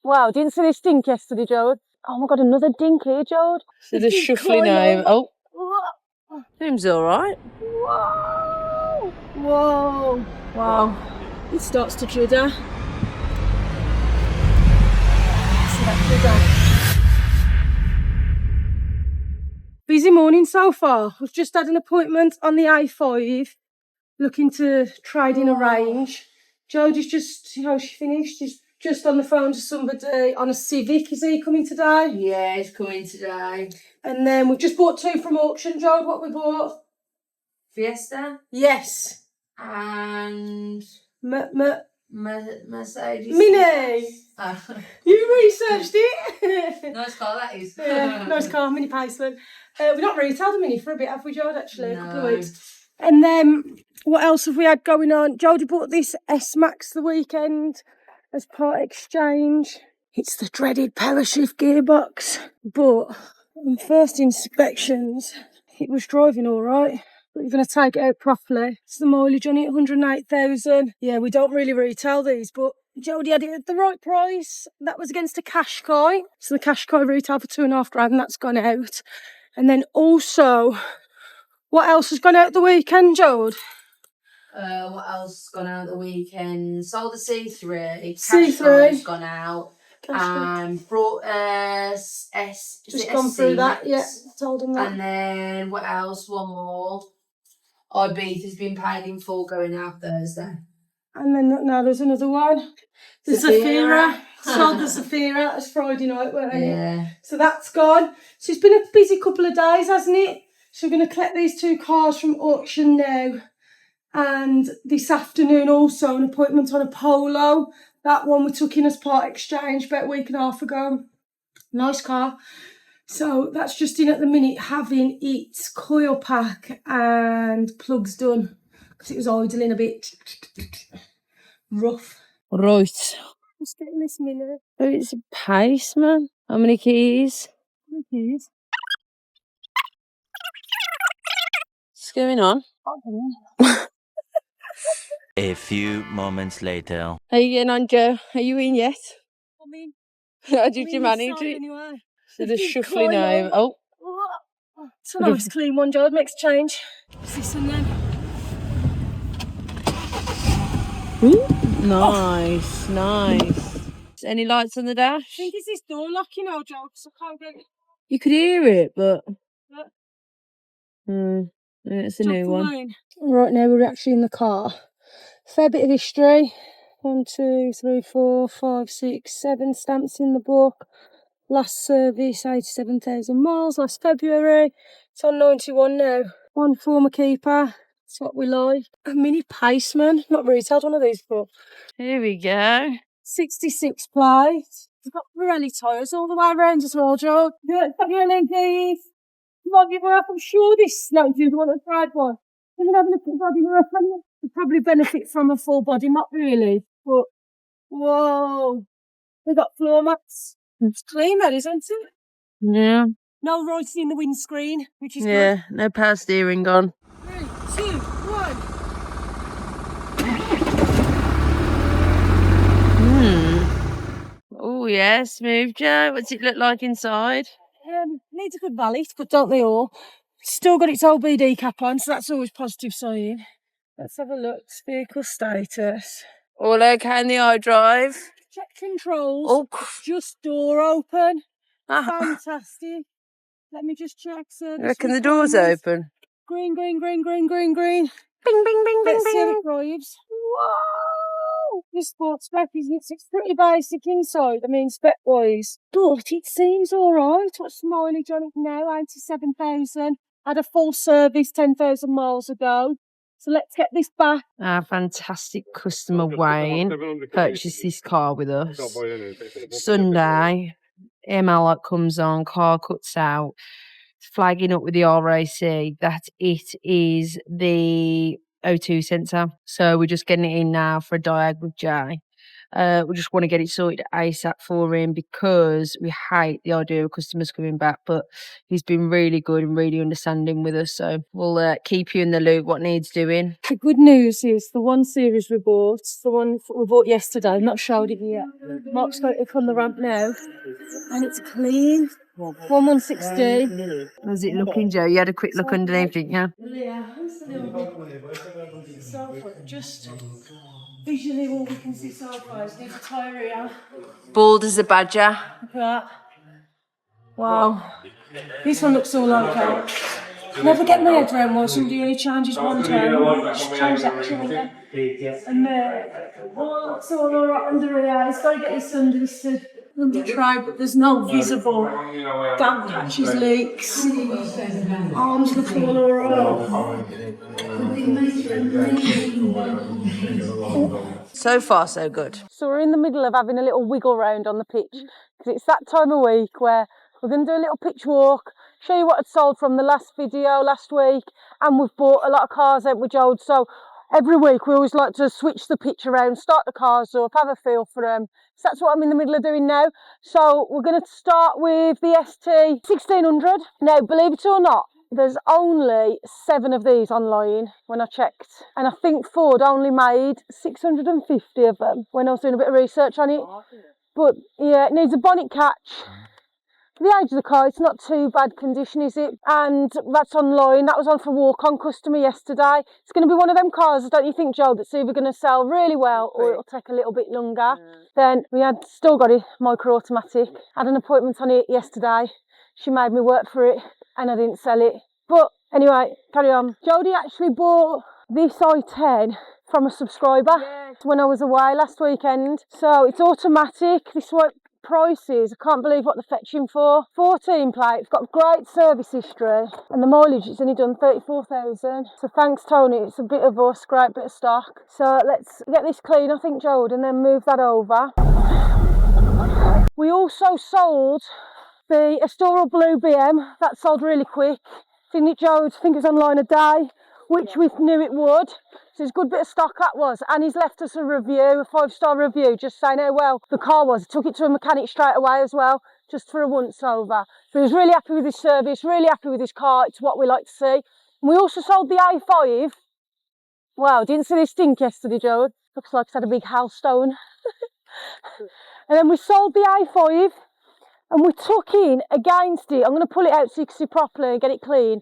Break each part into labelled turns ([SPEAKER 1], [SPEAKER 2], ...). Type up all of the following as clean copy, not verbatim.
[SPEAKER 1] Wow, didn't see this dink yesterday, Jode. Oh my God, another dink here, Jode.
[SPEAKER 2] So the shuffling home. Oh, seems all right.
[SPEAKER 1] Whoa! Whoa! Wow. It starts to judder. See that judder? Busy morning so far. We've just had an appointment on the A5, looking to trade in a Range. Jodie's just, you know, she finished. She's just on the phone to somebody on a Civic. Is he coming today?
[SPEAKER 2] Yeah, he's coming today.
[SPEAKER 1] And then we've just bought 2 from auction, Jode. What we bought?
[SPEAKER 2] Fiesta
[SPEAKER 1] Yes.
[SPEAKER 2] and Mercedes.
[SPEAKER 1] Mini.
[SPEAKER 2] Oh.
[SPEAKER 1] You researched it.
[SPEAKER 2] Nice car that is.
[SPEAKER 1] Yeah, nice car, Mini Paceman. We've not retailed a Mini for a bit, have we, Jode, actually?
[SPEAKER 2] No.
[SPEAKER 1] A couple of weeks. And then, what else have we had going on? Jodie bought this S-Max the weekend as part exchange. It's the dreaded Powershift Gearbox. But on first inspections, it was driving all right. But you're going to take it out properly. It's the mileage on it, 108,000. Yeah, we don't really retail these, but Jodie had it at the right price. That was against a Qashqai. So the Qashqai retail for $2,500, and that's gone out. And then also, what else has gone out the weekend, Jode?
[SPEAKER 2] What else has gone out the weekend? Sold the C3.
[SPEAKER 1] C3
[SPEAKER 2] has gone out. And brought
[SPEAKER 1] just gone through that, yeah. Told them that.
[SPEAKER 2] And then what else? One more. Ibiza's been paid in full going out Thursday.
[SPEAKER 1] And then now there's another one. The Zafira. Sold the Zafira. It's Friday night, weren't it?
[SPEAKER 2] Yeah.
[SPEAKER 1] So that's gone. So it's been a busy couple of days, hasn't it? So we're going to collect these 2 cars from auction now. And this afternoon also an appointment on a Polo. That one we took in as part exchange about a week and a half ago. Nice car. So that's just in at the minute, having its coil pack and plugs done. Because it was idling a bit rough.
[SPEAKER 2] Right.
[SPEAKER 1] Just getting this Mini.
[SPEAKER 2] Oh, it's a Paceman. How many keys?
[SPEAKER 1] Keys.
[SPEAKER 2] What's going on?
[SPEAKER 3] A few moments later.
[SPEAKER 2] How you getting on, Joe? Are you in yet?
[SPEAKER 1] I'm in.
[SPEAKER 2] How did you manage it?
[SPEAKER 1] Anyway.
[SPEAKER 2] So the shuffling home. Oh.
[SPEAKER 1] It's a nice clean one, Joe. It makes a change. What's this one then?
[SPEAKER 2] Ooh. Nice, nice. Any lights on the dash?
[SPEAKER 1] I think it's this door lock, you know, Joe, because I can't get it.
[SPEAKER 2] You could hear it, but... it's a new one.
[SPEAKER 1] Right now we're actually in the car. Fair bit of history. 1, 2, 3, 4, 5, 6, 7 stamps in the book. Last service, 87,000 miles last February. It's on 91 now. One former keeper. That's what we like. A Mini Paceman. Not retailed one of these before.
[SPEAKER 2] Here we go.
[SPEAKER 1] 66 plate. We've got Pirelli tyres all the way around as well, Joe. Got your LEDs. Body work. I'm sure this knows you want to try one. Even having a full body work on it. Would probably benefit from a full body, not really. But, whoa. They've got floor mats. It's clean, that, isn't it?
[SPEAKER 2] Yeah.
[SPEAKER 1] No writing in the windscreen, which is
[SPEAKER 2] Yeah,
[SPEAKER 1] good.
[SPEAKER 2] no power steering on.
[SPEAKER 1] 3, 2, 1.
[SPEAKER 2] Oh, yeah, smooth, Joe. What's it look like inside?
[SPEAKER 1] Needs a good valet, but don't they all? Still got its old BD cap on, so that's always positive sign. Let's have a look. Vehicle status.
[SPEAKER 2] All okay in the iDrive?
[SPEAKER 1] Check controls.
[SPEAKER 2] Oh,
[SPEAKER 1] just door open.
[SPEAKER 2] Ah.
[SPEAKER 1] Fantastic. Let me just check.
[SPEAKER 2] I reckon the door's open.
[SPEAKER 1] Green, green, green, green, green, green.
[SPEAKER 2] Bing, bing, bing,
[SPEAKER 1] Let's
[SPEAKER 2] bing,
[SPEAKER 1] see how
[SPEAKER 2] bing.
[SPEAKER 1] it drives. Whoa! This sports spec is it's pretty basic inside, I mean spec-wise. But it seems alright. What's the mileage on it now? 87,000. Had a full service 10,000 miles ago. So let's get this back.
[SPEAKER 2] Our fantastic customer Wayne purchased this car with us. Sunday, email that comes on, car cuts out, flagging up with the RAC that it is the O2 sensor. So we're just getting it in now for a diag with Jay. We just want to get it sorted ASAP for him because we hate the idea of customers coming back. But he's been really good and really understanding with us. So we'll keep you in the loop what needs doing.
[SPEAKER 1] The good news is the one series we bought, the one we bought yesterday, I've not showed it yet. Mark's got it on the ramp now. And it's clean. 1160.
[SPEAKER 2] How's it looking, Joe? You had a quick look underneath, didn't you?
[SPEAKER 1] Yeah, so far, just visually all we can see so far is there's a tyre here.
[SPEAKER 2] Bald as a badger.
[SPEAKER 1] Look at that. Wow. This one looks all okay. Never get my head around why somebody only changes one tone. Just change that trim again. And it's all alright under here. It's got to get this under this under tray, but there's no visible damp patches, leaks. Arms look all alright.
[SPEAKER 2] So far, so good.
[SPEAKER 1] So we're in the middle of having a little wiggle round on the pitch because it's that time of week where we're going to do a little pitch walk, show you what had sold from the last video last week, and we've bought a lot of cars out with Jode. So every week we always like to switch the pitch around, start the cars up, have a feel for them. So that's what I'm in the middle of doing now. So we're going to start with the ST 1600. Now, believe it or not, there's only 7 of these online when I checked. And I think Ford only made 650 of them when I was doing a bit of research on it. But yeah, it needs a bonnet catch. For the age of the car, it's not too bad condition, is it? And that's online. That was on for walk-on customer yesterday. It's going to be one of them cars, don't you think, Joe, that's either going to sell really well or it'll take a little bit longer. Then we had still got it micro-automatic. Had an appointment on it yesterday. She made me work for it and I didn't sell it. But anyway, carry on. Jodie actually bought this i10 from a subscriber when I was away last weekend. So it's automatic. This is what prices, I can't believe what they're fetching for. 14 plate, it's got great service history and the mileage it's only done 34,000. So thanks Tony, it's a bit of us, great bit of stock. So let's get this clean I think, Jode, and then move that over. We also sold the Estoril Blue BM, that sold really quick. Didn't it, Jode? I think it was online a day, which we knew it would. So it's a good bit of stock that was. And he's left us a review, a 5-star review, just saying how well the car was. He took it to a mechanic straight away as well, just for a once over. So he was really happy with his service, really happy with his car. It's what we like to see. And we also sold the A5. Wow, didn't see this stink yesterday, Joe. Looks like it's had a big hailstone. And then we sold the A5 and we took in against it. I'm going to pull it out so you can see properly and get it clean.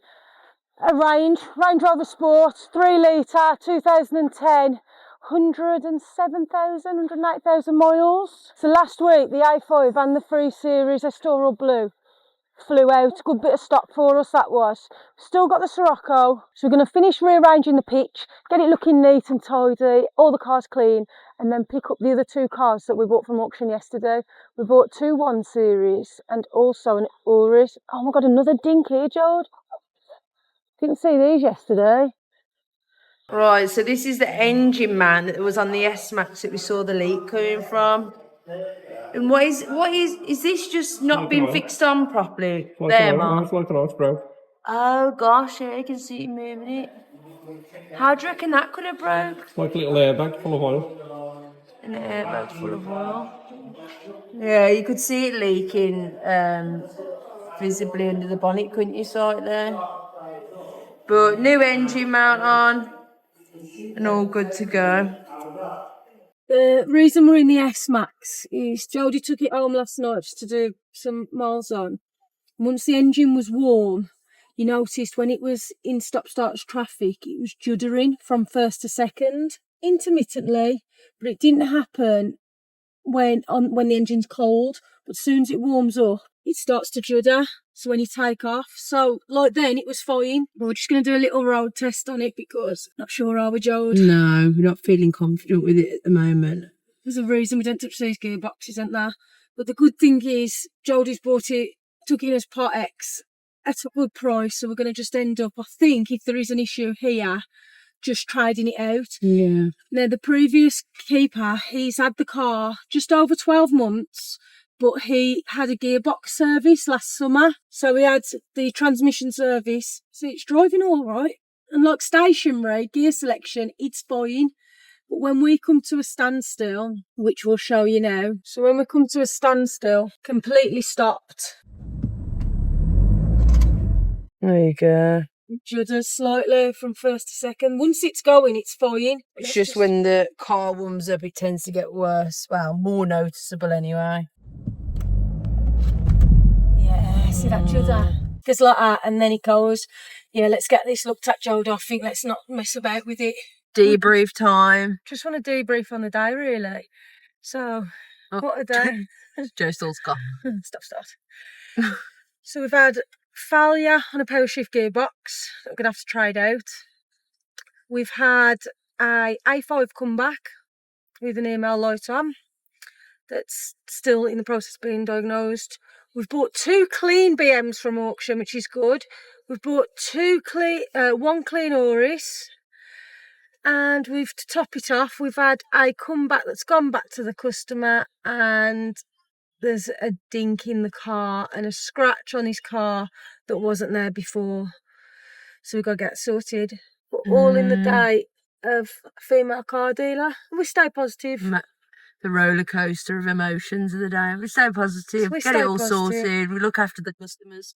[SPEAKER 1] A Range Rover Sport, 3 litre, 2010, 108,000 miles. So last week the A5 and the 3 Series Estoril Blue flew out. Good bit of stock for us that was. Still got the Sirocco, so we're going to finish rearranging the pitch, get it looking neat and tidy, all the cars clean, and then pick up the other 2 cars that we bought from auction yesterday. We bought 2 1 Series and also an Urus. Oh my god, another dink here, Jode. Didn't see these yesterday.
[SPEAKER 2] Right, so this is the engine man that was on the S-Max that we saw the leak coming from. And what is this just not been fixed on properly? There, Mark.
[SPEAKER 4] It's like an arch broke.
[SPEAKER 2] Oh gosh, yeah, you can see it moving it. How do you reckon that could have broke?
[SPEAKER 4] It's like a little airbag full of oil.
[SPEAKER 2] An airbag full of oil. Yeah, you could see it leaking visibly under the bonnet, couldn't you? Saw it there. But new engine mount on and all good to go.
[SPEAKER 1] The reason we're in the S-Max is Jodie took it home last night just to do some miles on. Once the engine was warm, you noticed when it was in stop-start traffic, it was juddering from first to second, intermittently, but it didn't happen when the engine's cold. But as soon as it warms up, it starts to judder. So when you take off, so like then it was fine. But we're just going to do a little road test on it because not sure are we, Jode?
[SPEAKER 2] No, we're not feeling confident with it at the moment.
[SPEAKER 1] There's a reason we don't touch these gearboxes, isn't there? But the good thing is Jodie's bought it, took it as Part X at a good price. So we're going to just end up, I think, if there is an issue here, just trading it out.
[SPEAKER 2] Yeah.
[SPEAKER 1] Now, the previous keeper, he's had the car just over 12 months, but he had a gearbox service last summer. So he had the transmission service. So it's driving all right. And like stationary, gear selection, it's fine. But when we come to a standstill, which we'll show you now, so when we come to a standstill, completely stopped.
[SPEAKER 2] There you go.
[SPEAKER 1] Judders slightly from first to second. Once it's going, it's fine.
[SPEAKER 2] It's just when the car warms up, it tends to get worse. Well, more noticeable anyway.
[SPEAKER 1] Yeah, see that judder? Goes like that, and then it goes, yeah, let's get this looked at, Joe. I think let's not mess about with it.
[SPEAKER 2] Debrief time.
[SPEAKER 1] Just want to debrief on the day, really. So, what a day.
[SPEAKER 2] Joe Stall's car.
[SPEAKER 1] Start. So we've had failure on a Powershift gearbox that we're going to have to try it out. We've had a A5 comeback with an email light on that's still in the process of being diagnosed. We've bought 2 clean BMs from auction, which is good. We've bought one clean Oris, and to top it off, we've had a comeback that's gone back to the customer, and there's a dink in the car and a scratch on his car that wasn't there before. So we've got to get sorted. But all in the day of a female car dealer. We stay positive.
[SPEAKER 2] The roller coaster of emotions of the day. We stay positive, get it all sorted, we look after the customers.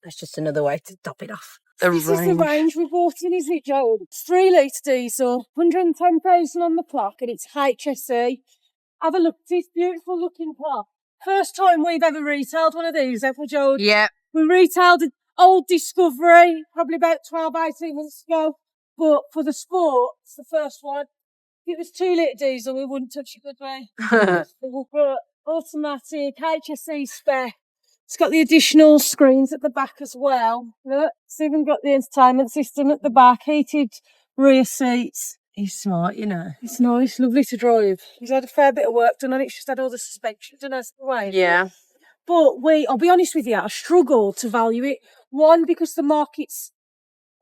[SPEAKER 2] That's just another way to top it off.
[SPEAKER 1] This is the range we bought in, isn't it, Joe? It's 3 litre diesel, 110,000 on the clock, and it's HSE. Have a look at this beautiful looking car. First time we've ever retailed one of these, haven't we, Joe?
[SPEAKER 2] Yeah.
[SPEAKER 1] We retailed an old Discovery probably about 12, 18 months ago. But for the sport, it's the first one. If it was 2 litre diesel, we wouldn't touch it, would we? But automatic, HSE spec. It's got the additional screens at the back as well. Look, it's even got the entertainment system at the back, heated rear seats.
[SPEAKER 2] He's smart, you know.
[SPEAKER 1] It's nice, lovely to drive. He's had a fair bit of work done on it. It's just had all the suspension done as the way.
[SPEAKER 2] Yeah.
[SPEAKER 1] But I'll be honest with you, I struggle to value it. One, because the market's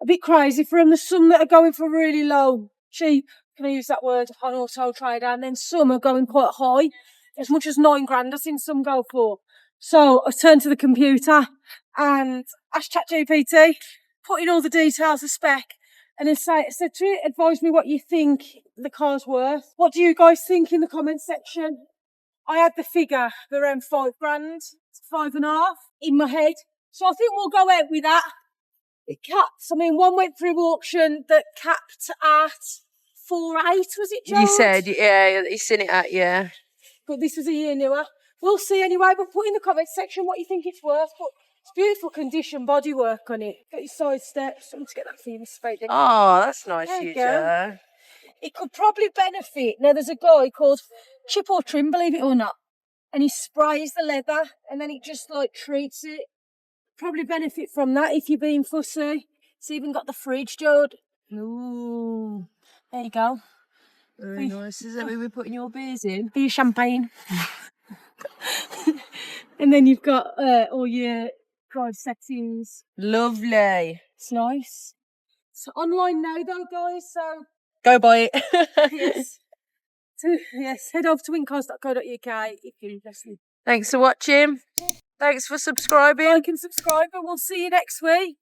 [SPEAKER 1] a bit crazy for them. There's some that are going for really low, cheap, can I use that word, on Auto Trader, and then some are going quite high, as much as $9,000 I've seen some go for. So I turned to the computer and asked ChatGPT, put in all the details, the spec, and I said to it, advise me what you think the car's worth. What do you guys think in the comment section? I had the figure of around $5,000, 5.5 in my head. So I think we'll go out with that. It caps, one went through auction that capped at 4.8, was it, George?
[SPEAKER 2] You said, yeah, he's seen it at, yeah.
[SPEAKER 1] But this was a year newer. We'll see anyway, but put in the comment section what you think it's worth. But it's beautiful condition, bodywork on it. Got your side steps. I'm to get that for you, Miss Spade.
[SPEAKER 2] Oh, that's nice,
[SPEAKER 1] there
[SPEAKER 2] you
[SPEAKER 1] go. It could probably benefit. Now, there's a guy called Chip or Trim, believe it or not, and he sprays the leather and then it just treats it. Probably benefit from that if you're being fussy. It's even got the fridge, Jude.
[SPEAKER 2] Ooh.
[SPEAKER 1] There you go.
[SPEAKER 2] Very nice. Is that where we're putting your beers in?
[SPEAKER 1] For your champagne. And then you've got all your drive settings.
[SPEAKER 2] Lovely.
[SPEAKER 1] It's nice. It's online now though, guys, so
[SPEAKER 2] go buy it.
[SPEAKER 1] yes. Yes, head over to wincars.co.uk if you're interested.
[SPEAKER 2] Thanks for watching. Thanks for subscribing.
[SPEAKER 1] Like and subscribe, and we'll see you next week.